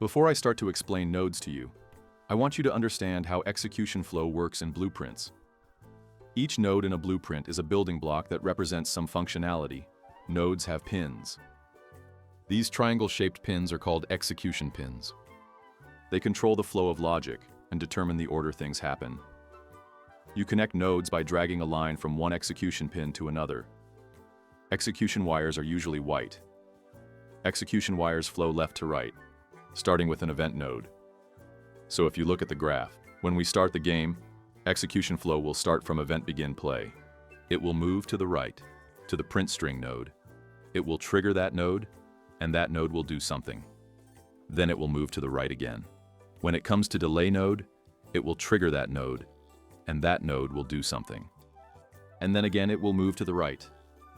Before I start to explain nodes to you, I want you to understand how execution flow works in blueprints. Each node in a blueprint is a building block that represents some functionality. Nodes have pins. These triangle-shaped pins are called execution pins. They control the flow of logic and determine the order things happen. You connect nodes by dragging a line from one execution pin to another. Execution wires are usually white. Execution wires flow left to right, starting with an event node. So if you look at the graph, when we start the game, execution flow will start from event begin play. It will move to the right, to the print string node. It will trigger that node, and that node will do something. Then it will move to the right again. When it comes to delay node, it will trigger that node, and that node will do something. And then again it will move to the right,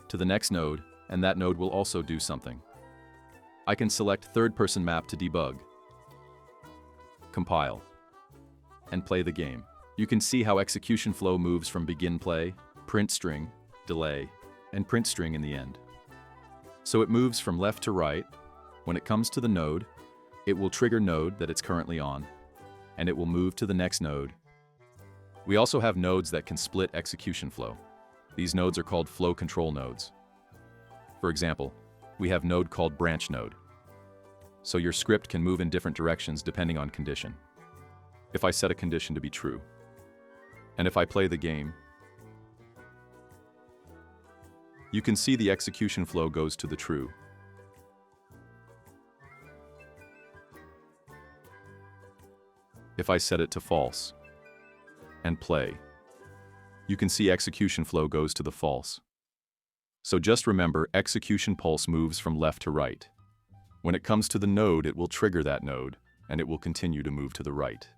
to the next node, and that node will also do something. I can select third-person map to debug, compile, and play the game. You can see how execution flow moves from begin play, print string, delay, and print string in the end. So it moves from left to right. When it comes to the node, it will trigger node that it's currently on, and it will move to the next node. We also have nodes that can split execution flow. These nodes are called flow control nodes. For example, we have node called branch node. So your script can move in different directions depending on condition. If I set a condition to be true, and if I play the game, you can see the execution flow goes to the true. If I set it to false and play, you can see execution flow goes to the false. So just remember, execution pulse moves from left to right. When it comes to the node, it will trigger that node, and it will continue to move to the right.